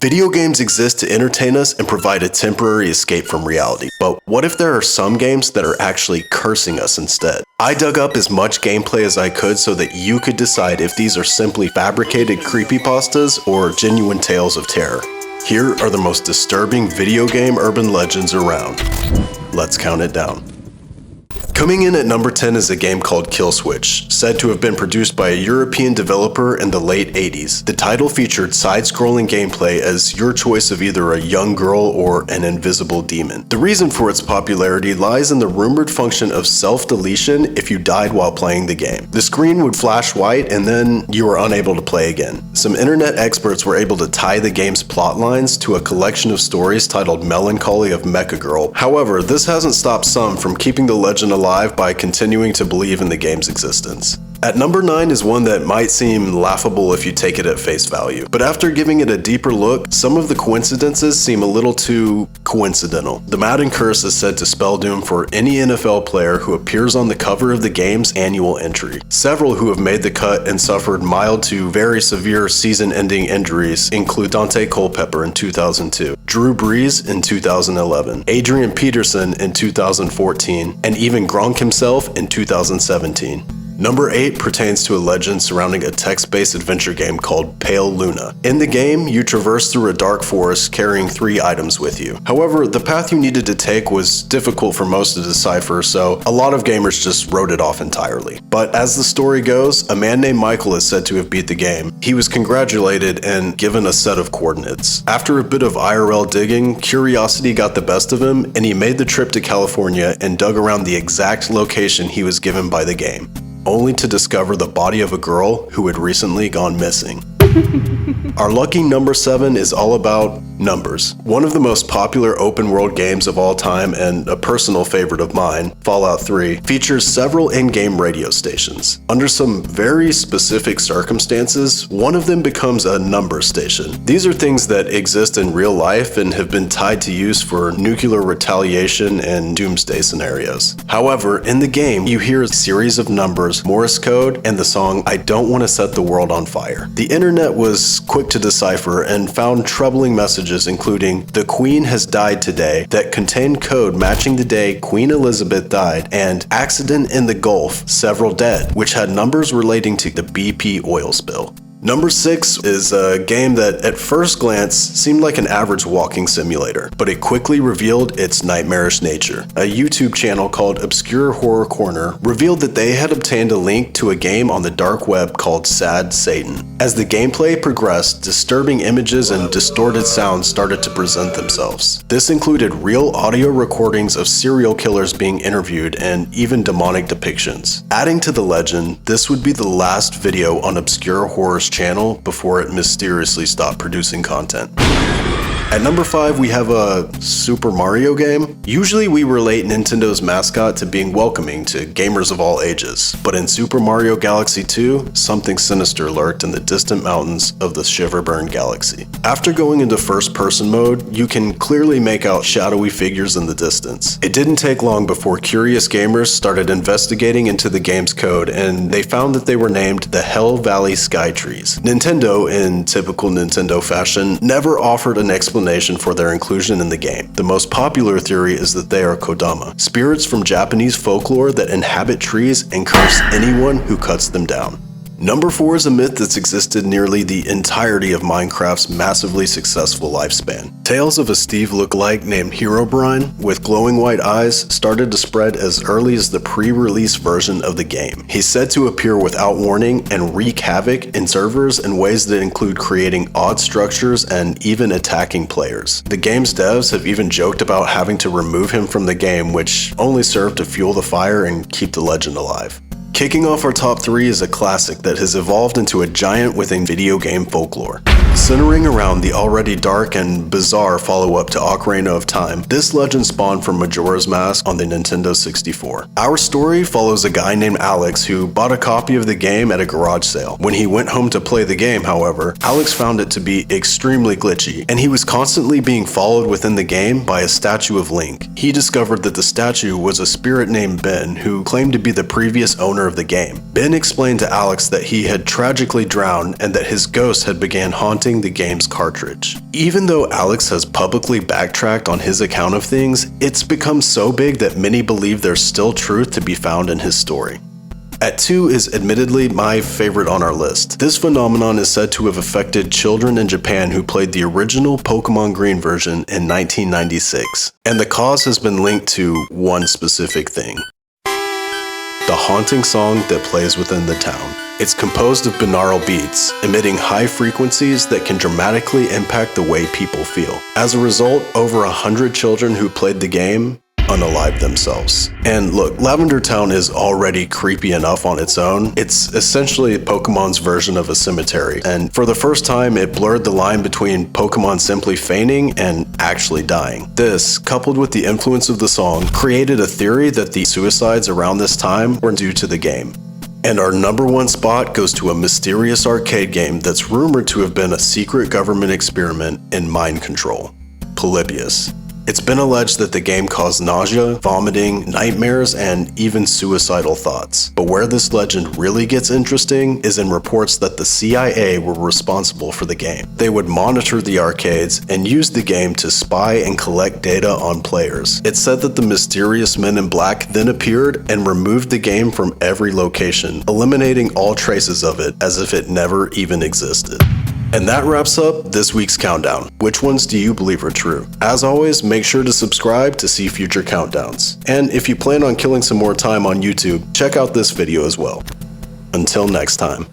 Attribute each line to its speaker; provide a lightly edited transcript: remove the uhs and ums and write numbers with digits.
Speaker 1: Video games exist to entertain us and provide a temporary escape from reality. But what if there are some games that are actually cursing us instead? I dug up as much gameplay as I could so that you could decide if these are simply fabricated creepypastas or genuine tales of terror. Here are the most disturbing video game urban legends around. Let's count it down. Coming in at number 10 is a game called Kill Switch, said to have been produced by a European developer in the late 80s. The title featured side-scrolling gameplay as your choice of either a young girl or an invisible demon. The reason for its popularity lies in the rumored function of self-deletion if you died while playing the game. The screen would flash white and then you were unable to play again. Some internet experts were able to tie the game's plot lines to a collection of stories titled Melancholy of Mecha Girl. However, this hasn't stopped some from keeping the legend alive by continuing to believe in the game's existence. At number 9 is one that might seem laughable if you take it at face value, but after giving it a deeper look, some of the coincidences seem a little too coincidental. The Madden Curse is said to spell doom for any NFL player who appears on the cover of the game's annual entry. Several who have made the cut and suffered mild to very severe season-ending injuries include Dante Culpepper in 2002, Drew Brees in 2011, Adrian Peterson in 2014, and even Gronk himself in 2017. Number 8 pertains to a legend surrounding a text-based adventure game called Pale Luna. In the game, you traverse through a dark forest carrying 3 items with you. However, the path you needed to take was difficult for most to decipher, so a lot of gamers just wrote it off entirely. But as the story goes, a man named Michael is said to have beat the game. He was congratulated and given a set of coordinates. After a bit of IRL digging, curiosity got the best of him, and he made the trip to California and dug around the exact location he was given by the game, only to discover the body of a girl who had recently gone missing. Our lucky number 7 is all about numbers. One of the most popular open world games of all time and a personal favorite of mine, Fallout 3, features several in-game radio stations. Under some very specific circumstances, one of them becomes a number station. These are things that exist in real life and have been tied to use for nuclear retaliation and doomsday scenarios. However, in the game, you hear a series of numbers, Morse code, and the song I Don't Want to Set the World on Fire. The internet was quick to decipher and found troubling messages including "The Queen has died today" that contained code matching the day Queen Elizabeth died, and "Accident in the Gulf, several dead," which had numbers relating to the BP oil spill. Number 6 is a game that at first glance seemed like an average walking simulator, but it quickly revealed its nightmarish nature. A YouTube channel called Obscure Horror Corner revealed that they had obtained a link to a game on the dark web called Sad Satan. As the gameplay progressed, disturbing images and distorted sounds started to present themselves. This included real audio recordings of serial killers being interviewed and even demonic depictions. Adding to the legend, this would be the last video on Obscure Horror's channel before it mysteriously stopped producing content. At number 5, we have a Super Mario game. Usually we relate Nintendo's mascot to being welcoming to gamers of all ages, but in Super Mario Galaxy 2, something sinister lurked in the distant mountains of the Shiverburn Galaxy. After going into first-person mode, you can clearly make out shadowy figures in the distance. It didn't take long before curious gamers started investigating into the game's code, and they found that they were named the Hell Valley Sky Trees. Nintendo, in typical Nintendo fashion, never offered an explanation for their inclusion in the game. The most popular theory is that they are Kodama, spirits from Japanese folklore that inhabit trees and curse anyone who cuts them down. Number 4 is a myth that's existed nearly the entirety of Minecraft's massively successful lifespan. Tales of a Steve lookalike named Herobrine with glowing white eyes started to spread as early as the pre-release version of the game. He's said to appear without warning and wreak havoc in servers in ways that include creating odd structures and even attacking players. The game's devs have even joked about having to remove him from the game, which only served to fuel the fire and keep the legend alive. Kicking off our top 3 is a classic that has evolved into a giant within video game folklore. Centering around the already dark and bizarre follow-up to Ocarina of Time, this legend spawned from Majora's Mask on the Nintendo 64. Our story follows a guy named Alex who bought a copy of the game at a garage sale. When he went home to play the game, however, Alex found it to be extremely glitchy, and he was constantly being followed within the game by a statue of Link. He discovered that the statue was a spirit named Ben who claimed to be the previous owner of the game. Ben explained to Alex that he had tragically drowned and that his ghost had began haunting haunting the game's cartridge. Even though Alex has publicly backtracked on his account of things, it's become so big that many believe there's still truth to be found in his story. At 2 is admittedly my favorite on our list. This phenomenon is said to have affected children in Japan who played the original Pokemon Green version in 1996, and the cause has been linked to one specific thing: the haunting song that plays within the town. It's composed of binaural beats, emitting high frequencies that can dramatically impact the way people feel. As a result, over 100 children who played the game unalived themselves. And look, Lavender Town is already creepy enough on its own. It's essentially Pokemon's version of a cemetery, and for the first time it blurred the line between Pokemon simply feigning and actually dying. This, coupled with the influence of the song, created a theory that the suicides around this time were due to the game. And our number 1 spot goes to a mysterious arcade game that's rumored to have been a secret government experiment in mind control: Polybius. It's been alleged that the game caused nausea, vomiting, nightmares, and even suicidal thoughts. But where this legend really gets interesting is in reports that the CIA were responsible for the game. They would monitor the arcades and use the game to spy and collect data on players. It's said that the mysterious men in black then appeared and removed the game from every location, eliminating all traces of it as if it never even existed. And that wraps up this week's countdown. Which ones do you believe are true? As always, make sure to subscribe to see future countdowns. And if you plan on killing some more time on YouTube, check out this video as well. Until next time.